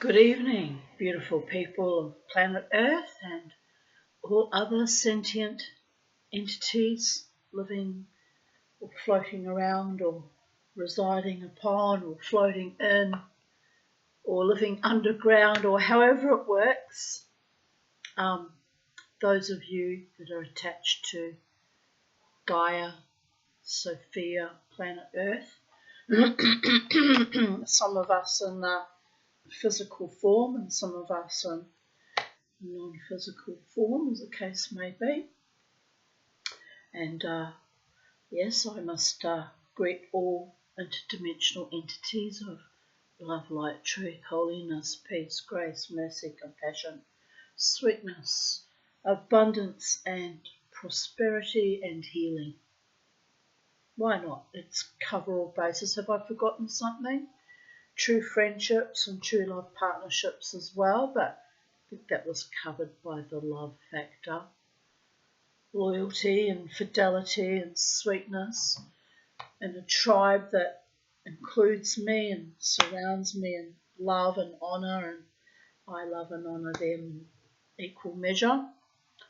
Good evening, beautiful people of planet Earth and all other sentient entities living or floating around or residing upon or floating in or living underground or however it works. Those of you that are attached to Gaia, Sophia, planet Earth, some of us in physical form and some of us in non-physical form, as the case may be. And yes, I must greet all interdimensional entities of love, light, truth, holiness, peace, grace, mercy, compassion, sweetness, abundance and prosperity and healing. Why not? Let's cover all bases. Have I forgotten something? True friendships and true love partnerships as well, but I think that was covered by the love factor. Loyalty and fidelity and sweetness, and a tribe that includes me and surrounds me in love and honour, and I love and honour them in equal measure.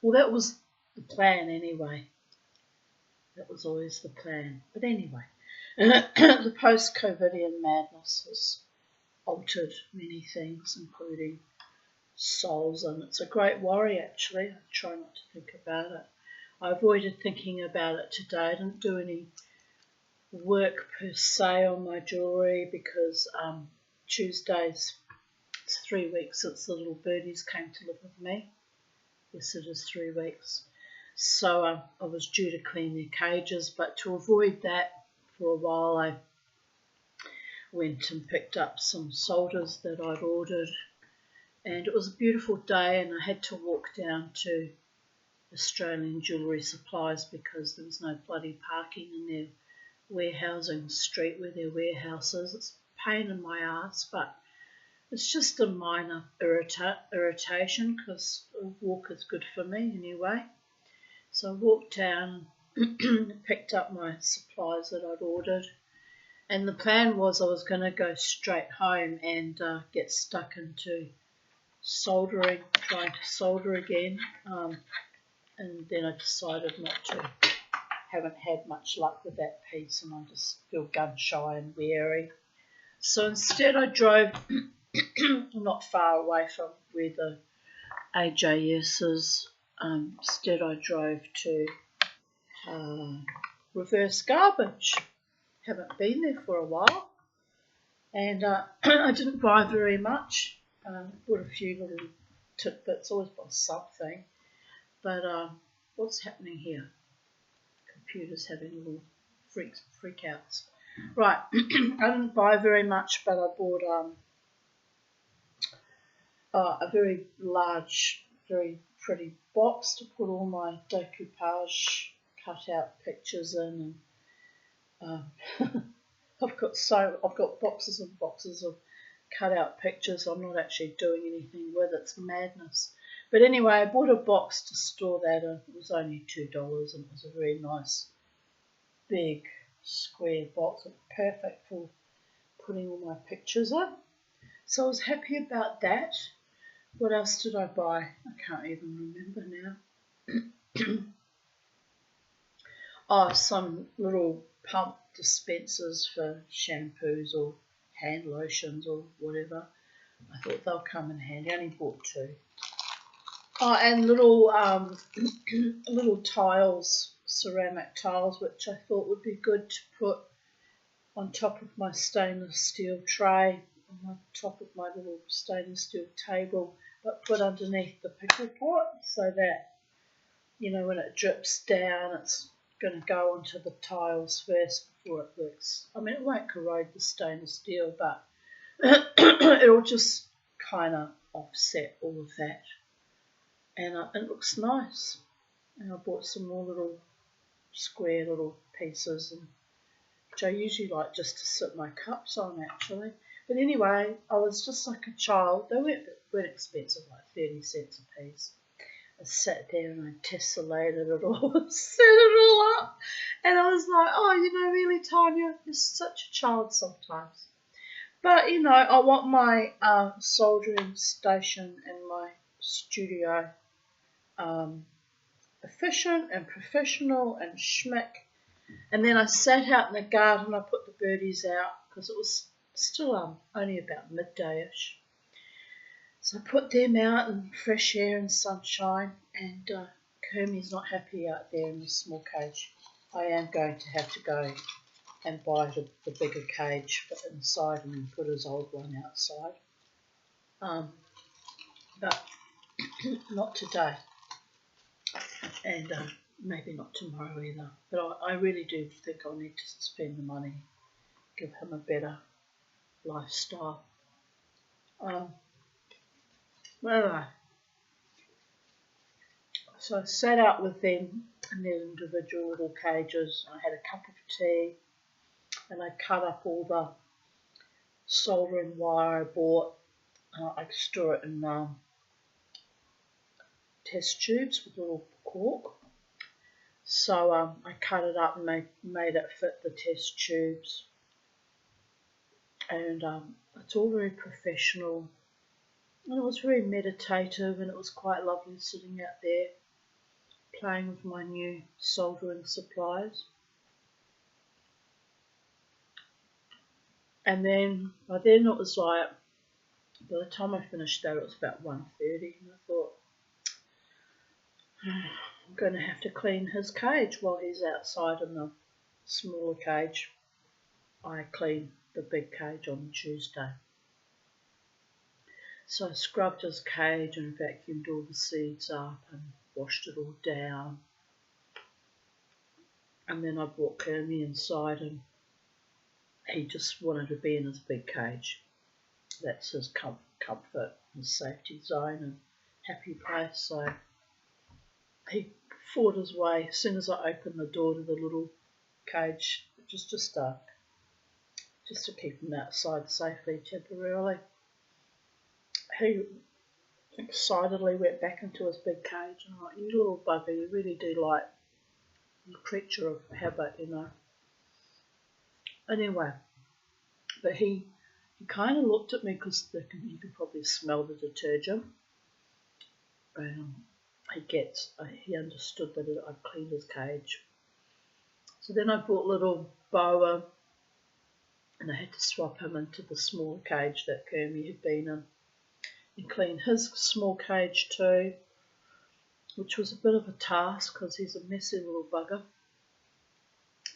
Well, that was the plan anyway. That was always the plan. But anyway, the post-COVIDian madness has altered many things, including souls, and it's a great worry actually. I try not to think about it. I avoided thinking about it today. I didn't do any work per se on my jewellery because Tuesdays, it's 3 weeks since the little birdies came to live with me. Yes, it is 3 weeks. So I was due to clean their cages, but to avoid that for a while I went and picked up some soldiers that I'd ordered, and it was a beautiful day and I had to walk down to Australian Jewellery Supplies because there was no bloody parking in their warehousing street where their warehouse is. It's a pain in my ass, but it's just a minor irritation because a walk is good for me anyway. So I walked down and picked up my supplies that I'd ordered, and the plan was I was going to go straight home and get stuck into soldering, trying to solder again, and then I decided not to. Haven't had much luck with that piece and I just feel gun shy and wary. So instead I drove not far away from where the AJS is. Instead I drove to Reverse Garbage. Haven't been there for a while, and I didn't buy very much. Bought a few little tidbits, always buy something. But what's happening here? Computer's having little freak outs. Right, I didn't buy very much, but I bought a very large, very pretty box to put all my decoupage cut-out pictures in, and I've got boxes and boxes of cut-out pictures. I'm not actually doing anything with it. It's madness. But anyway, I bought a box to store that in. It was only $2 and it was a very nice big square box. It was perfect for putting all my pictures in. So I was happy about that. What else did I buy? I can't even remember now. Oh, some little pump dispensers for shampoos or hand lotions or whatever. I thought they'll come in handy. I only bought 2. Oh, and little little tiles, ceramic tiles, which I thought would be good to put on top of my stainless steel tray, on top of my little stainless steel table, but put underneath the pickle pot so that, you know, when it drips down, it's going to go onto the tiles first before it works. I mean, it won't corrode the stainless steel, but it'll just kind of offset all of that. And it looks nice. And I bought some more little square little pieces, which I usually like just to sit my cups on actually. But anyway, I was just like a child. They weren't expensive, like 30 cents a piece. I sat there and I tessellated it all, set it all up. And I was like, oh, you know, really, Tanya, you're such a child sometimes. But you know, I want my soldering station and my studio efficient and professional and schmick. And then I sat out in the garden. I put the birdies out because it was still only about midday-ish. So I put them out in fresh air and sunshine. And Kermie's not happy out there in the small cage. I am going to have to go and buy the bigger cage for inside and then put his old one outside. But not today. And maybe not tomorrow either. But I really do think I'll need to spend the money, give him a better lifestyle. Anyway, so I sat out with them in their individual little cages. I had a cup of tea and I cut up all the soldering wire I bought. I store it in test tubes with a little cork. So I cut it up and made it fit the test tubes. And it's all very professional. And it was very meditative and it was quite lovely sitting out there playing with my new soldering supplies. And then by then it was like, by the time I finished that it was about 1:30 and I thought, I'm going to have to clean his cage while he's outside in the smaller cage. I clean the big cage on Tuesday. So I scrubbed his cage and vacuumed all the seeds up and washed it all down. And then I brought Kermie inside and he just wanted to be in his big cage. That's his comfort, his safety zone and happy place. So he fought his way as soon as I opened the door to the little cage, which was just to keep him outside safely temporarily. He excitedly went back into his big cage and I'm like, you little bugger, you really do like the creature of habit, you know. Anyway, but he kind of looked at me because you could probably smell the detergent. He understood that I'd cleaned his cage. So then I brought little Boa and I had to swap him into the small cage that Kermie had been in and clean his small cage too, which was a bit of a task because he's a messy little bugger.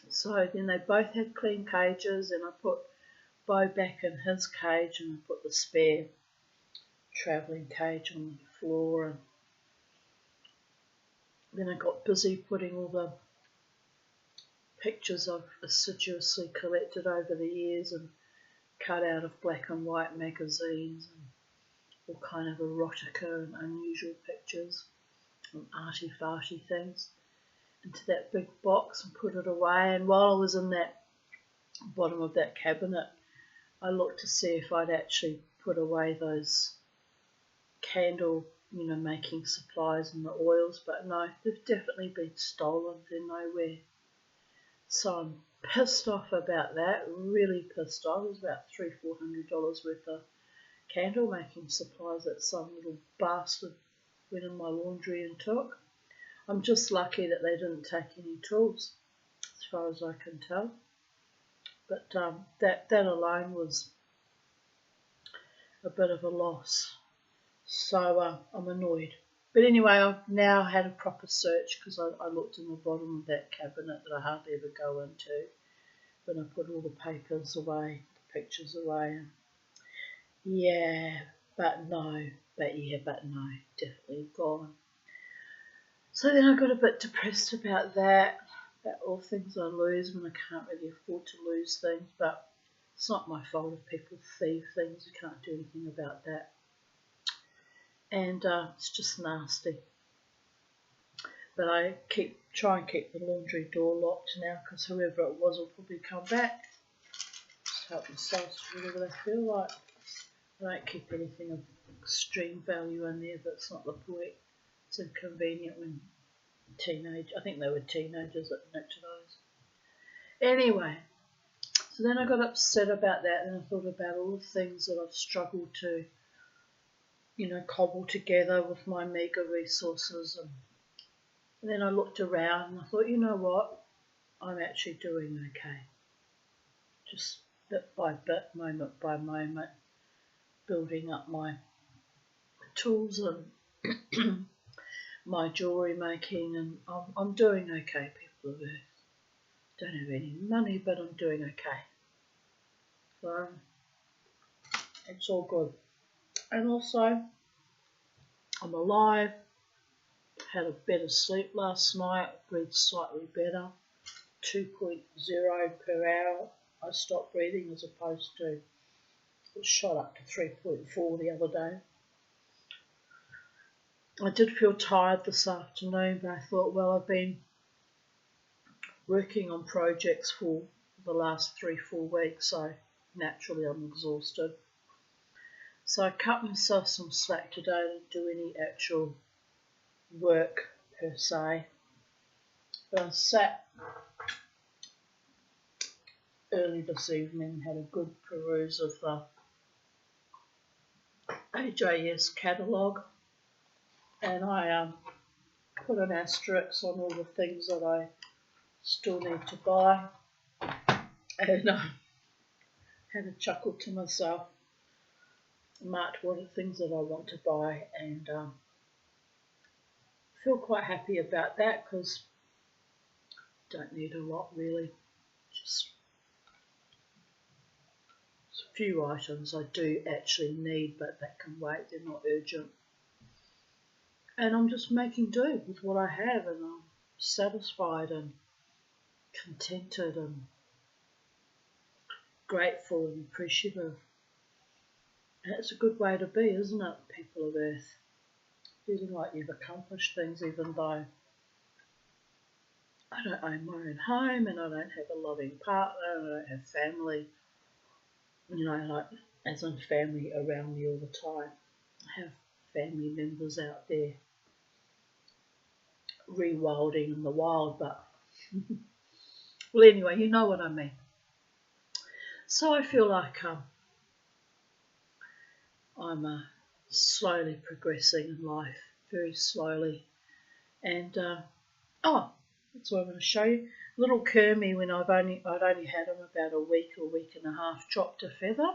So then they both had clean cages and I put Bo back in his cage and I put the spare travelling cage on the floor, and then I got busy putting all the pictures I've assiduously collected over the years and cut out of black and white magazines and all kind of erotica and unusual pictures and arty-farty things into that big box and put it away. And while I was in that bottom of that cabinet, I looked to see if I'd actually put away those candle, making supplies and the oils, but no, they've definitely been stolen. They're nowhere. So I'm pissed off about that, really pissed off. It was about $300-400 worth of candle making supplies that some little bastard went in my laundry and took. I'm just lucky that they didn't take any tools, as far as I can tell. But that alone was a bit of a loss. So I'm annoyed. But anyway, I've now had a proper search because I looked in the bottom of that cabinet that I hardly ever go into when I put all the papers away, the pictures away. But no, definitely gone. So then I got a bit depressed about that all things I lose when I can't really afford to lose things, but it's not my fault if people thieve things. You can't do anything about that. And it's just nasty. But I try and keep the laundry door locked now because whoever it was will probably come back. Just help themselves to whatever they feel like. I don't keep anything of extreme value in there, that's not the point. It's inconvenient when I think they were teenagers that nicked those. Anyway, So then I got upset about that, and I thought about all the things that I've struggled to, you know, cobble together with my meagre resources. And then I looked around and I thought, you know what, I'm actually doing okay. Just bit by bit, moment by moment, building up my tools and my jewellery making, and I'm doing okay, people of Earth. Don't have any money, but I'm doing okay. So it's all good. And also, I'm alive, had a better sleep last night, breathed slightly better, 2.0 per hour. I stopped breathing as opposed to, it was shot up to 3.4 the other day. I did feel tired this afternoon, but I thought, well, I've been working on projects for the last 3-4 weeks, so naturally I'm exhausted. So I cut myself some slack today. I didn't do any actual work per se, but I sat early this evening, had a good peruse of the AJS catalogue, and I put an asterisk on all the things that I still need to buy, and had a chuckle to myself, marked what are the things that I want to buy, and feel quite happy about that because don't need a lot really, just a few items I do actually need, but that can wait, they're not urgent. And I'm just making do with what I have, and I'm satisfied and contented and grateful and appreciative. And it's a good way to be, isn't it, people of Earth? Feeling like you've accomplished things even though I don't own my own home and I don't have a loving partner and I don't have family, you know, like as in family around me all the time. I have family members out there rewilding in the wild, but well, anyway, you know what I mean. So I feel like I'm slowly progressing in life, very slowly. And that's what I'm going to show you. Little Kermie, when I'd only had him about a week and a half, dropped a feather,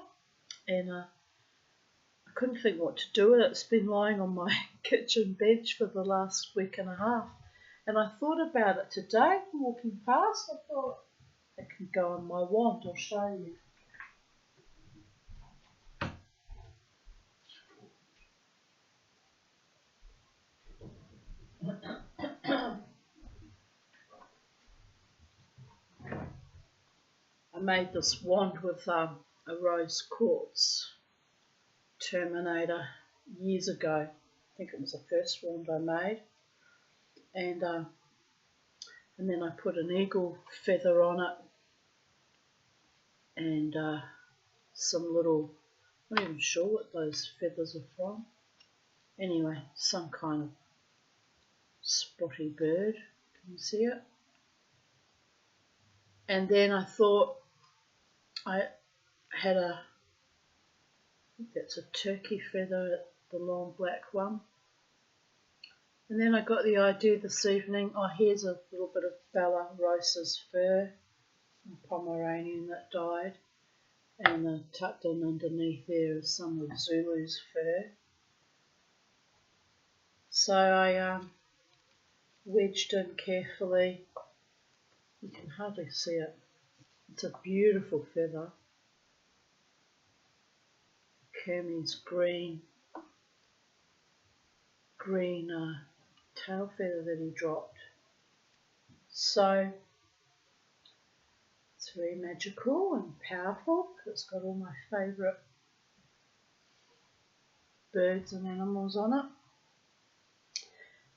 and I couldn't think what to do with it. It's been lying on my kitchen bench for the last week and a half, and I thought about it today, walking past. I thought it can go on my wand. I'll show you. I made this wand with a rose quartz terminator years ago. I think it was the first wand I made, and then I put an eagle feather on it, and some little, I'm not even sure what those feathers are from. Anyway, some kind of spotty bird. Can you see it? And then I thought I had I think that's a turkey feather, the long black one. And then I got the idea this evening, here's a little bit of Bella Rosa's fur, a Pomeranian that died, and tucked in underneath there is some of Zulu's fur. So I wedged in carefully. You can hardly see it. It's a beautiful feather. Kermie's green tail feather that he dropped. So it's very magical and powerful. It's got all my favourite birds and animals on it.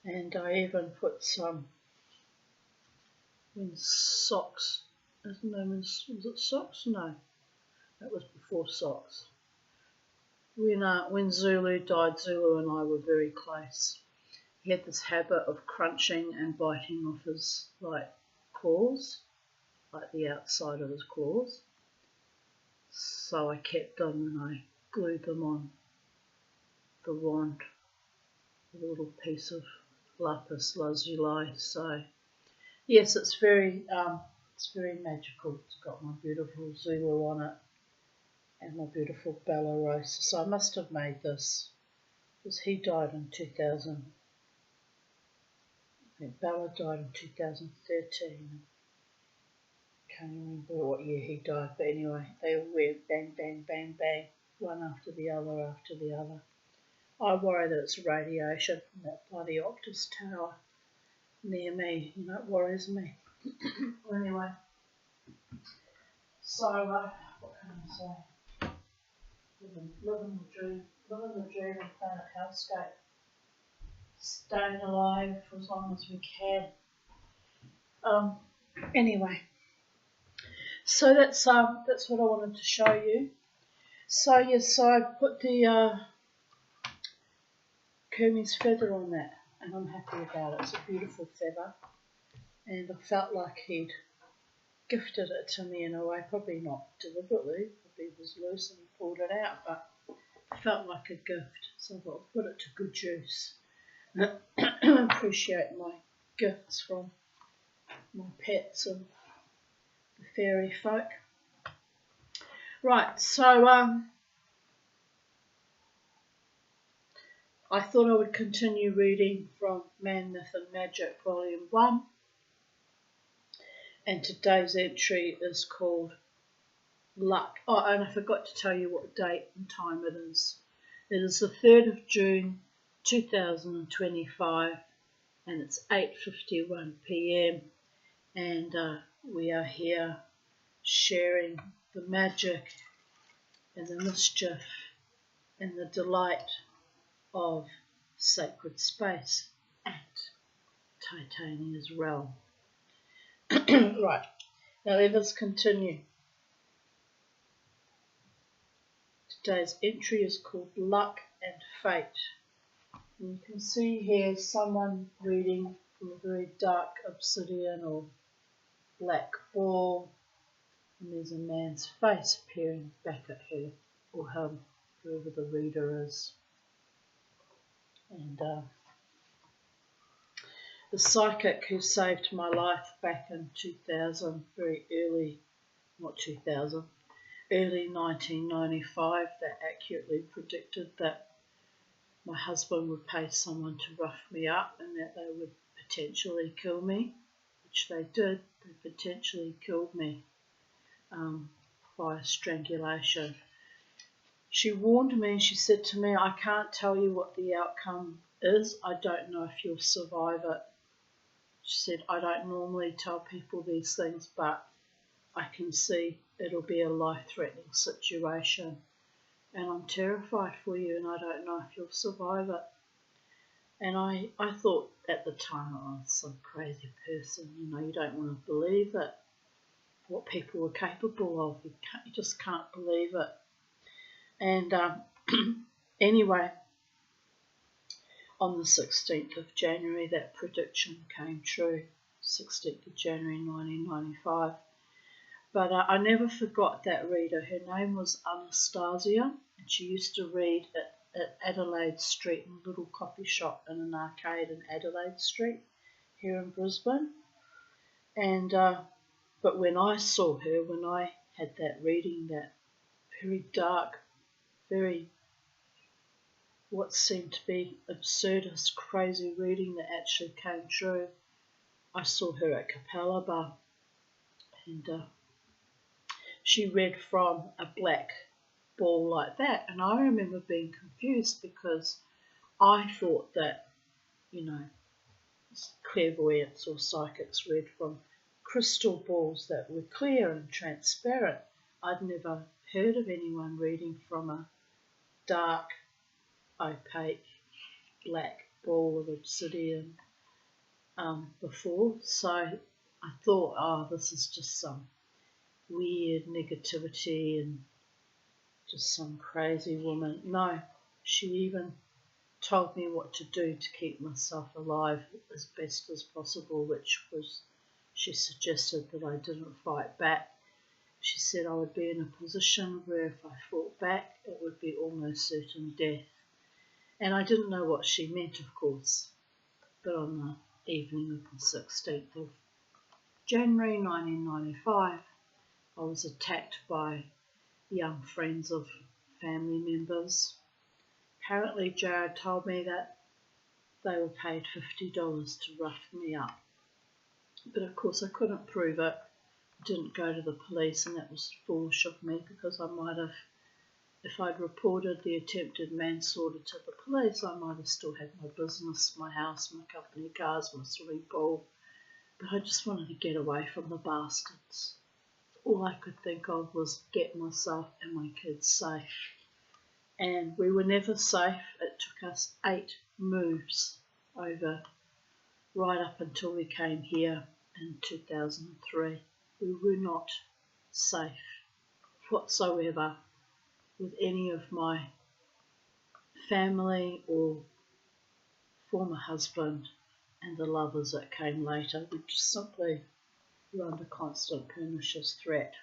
And I even put some socks. Was it socks? No, that was before socks. When Zulu died, Zulu and I were very close. He had this habit of crunching and biting off his claws, like the outside of his claws. So I kept them and I glued them on the wand with a little piece of lapis lazuli. So yes, it's very magical. It's got my beautiful Zulu on it and my beautiful Bella Rosa. So I must have made this because he died in 2000. I think Bella died in 2013. Can't remember what year he died, but anyway, they all went bang, bang, bang, bang, one after the other after the other. I worry that it's radiation from that bloody Optus tower near me, you know, it worries me. Anyway, so what can I say? Living the dream of Planet Hellscape, staying alive for as long as we can. Anyway, so that's what I wanted to show you. So yes, so I put the Kermie's feather on that, and I'm happy about it. It's a beautiful feather, and I felt like he'd gifted it to me in a way, probably not deliberately, probably was loose and he pulled it out, but it felt like a gift, so I thought I'll put it to good use. I appreciate my gifts from my pets and the fairy folk. Right, so I thought I would continue reading from Man, Myth and Magic Volume 1, and today's entry is called Luck. Oh, and I forgot to tell you what date and time it is. It is the 3rd of June 2025 and it's 8:51 p.m. and we are here sharing the magic and the mischief and the delight of sacred space at Titania's realm. Right, now let us continue. Today's entry is called Luck and Fate. And you can see here someone reading from a very dark obsidian or black ball, and there's a man's face peering back at her or him, whoever the reader is. And the psychic who saved my life back in 2000, very early, not 2000, early 1995, that accurately predicted that my husband would pay someone to rough me up and that they would potentially kill me, which they did. They potentially killed me by strangulation. She warned me, she said to me, I can't tell you what the outcome is. I don't know if you'll survive it. She said, I don't normally tell people these things, but I can see it'll be a life-threatening situation. And I'm terrified for you and I don't know if you'll survive it. And I thought at the time I was some crazy person, you know, you don't want to believe it, what people were capable of, you just can't believe it. And anyway, on the 16th of January that prediction came true, 16th of January 1995. But I never forgot that reader. Her name was Anastasia, and she used to read at Adelaide Street in a little coffee shop in an arcade in Adelaide Street here in Brisbane. And but when I saw her, when I had that reading, that very dark, very what seemed to be absurdist, crazy reading that actually came true, I saw her at Capella Bar, and she read from a black ball like that, and I remember being confused because I thought that, you know, clairvoyants or psychics read from crystal balls that were clear and transparent. I'd never heard of anyone reading from a dark, opaque, black ball of obsidian before, so I thought, oh, this is just some weird negativity and just some crazy woman. No, she even told me what to do to keep myself alive as best as possible, which was she suggested that I didn't fight back she said I would be in a position where if I fought back, it would be almost certain death. And I didn't know what she meant, of course. But on the evening of the 16th of January 1995, I was attacked by young friends of family members. Apparently Jared told me that they were paid $50 to rough me up. But of course I couldn't prove it. I didn't go to the police, and that was foolish of me, because I might have, if I'd reported the attempted manslaughter to the police, I might have still had my business, my house, my company cars, my swimming pool. But I just wanted to get away from the bastards. All I could think of was get myself and my kids safe. And we were never safe. It took us 8 moves over, right up until we came here in 2003. We were not safe whatsoever with any of my family or former husband and the lovers that came later. We just simply were under constant pernicious threat.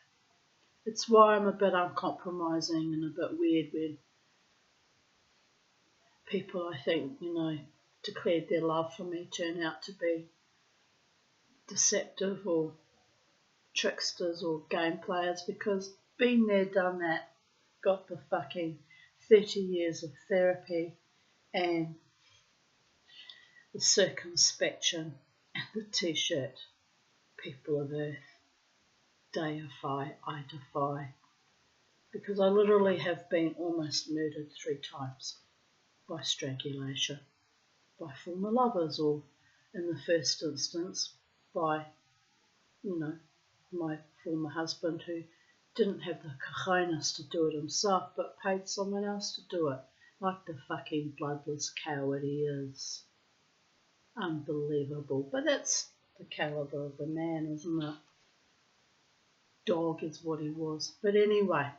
It's why I'm a bit uncompromising and a bit weird when people, I think, declared their love for me turn out to be deceptive or tricksters or game players, because been there, done that, got the fucking 30 years of therapy and the circumspection and the t-shirt. People of Earth, deify, I defy, because I literally have been almost murdered 3 times by strangulation, by former lovers, or in the first instance by, my former husband, who didn't have the cojones to do it himself but paid someone else to do it, like the fucking bloodless coward he is. Unbelievable. But that's the calibre of the man, isn't it? Dog is what he was. But anyway,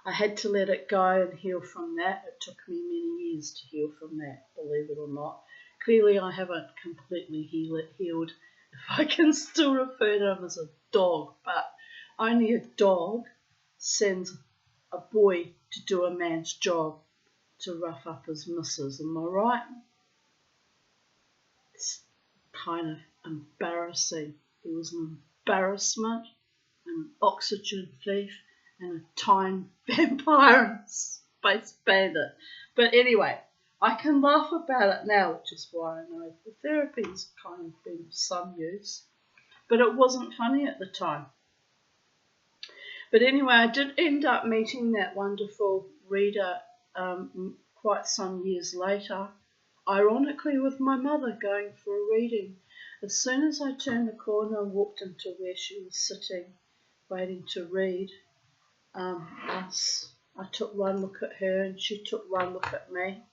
I had to let it go and heal from that. It took me many years to heal from that, believe it or not. Clearly I haven't completely healed, if I can still refer to him as a dog, but only a dog sends a boy to do a man's job, to rough up his missus, am I right? It's kind of embarrassing. He was an embarrassment, an oxygen thief, and a time vampire and space bandit. But anyway, I can laugh about it now, which is why I know the therapy's kind of been of some use. But it wasn't funny at the time. But anyway, I did end up meeting that wonderful reader quite some years later, ironically with my mother going for a reading. As soon as I turned the corner and walked into where she was sitting, waiting to read, I took one look at her and she took one look at me.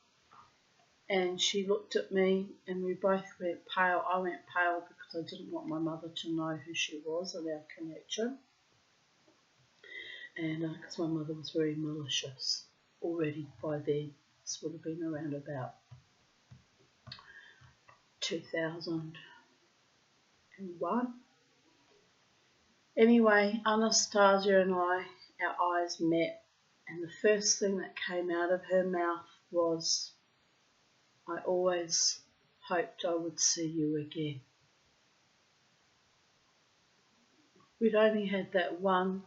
And she looked at me and we both went pale. I went pale because I didn't want my mother to know who she was and our connection. And because my mother was very malicious already by then. This would have been around about 2001. Anyway, Anastasia and I, our eyes met, and the first thing that came out of her mouth was, "I always hoped I would see you again." We'd only had that one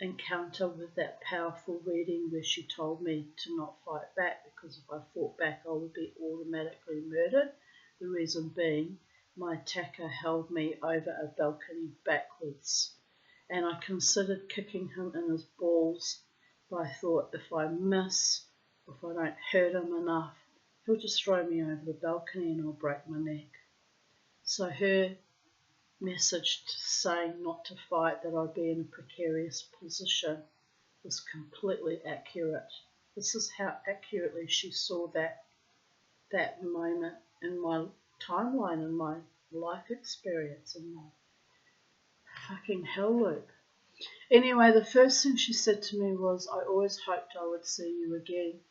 encounter with that powerful reading where she told me to not fight back, because if I fought back I would be automatically murdered. The reason being, my attacker held me over a balcony backwards, and I considered kicking him in his balls, but I thought if I miss, if I don't hurt him enough, he'll just throw me over the balcony and I'll break my neck. So her message saying not to fight, that I'd be in a precarious position, was completely accurate. This is how accurately she saw that moment in my timeline, in my life experience, in my fucking hell loop. Anyway, the first thing she said to me was, "I always hoped I would see you again."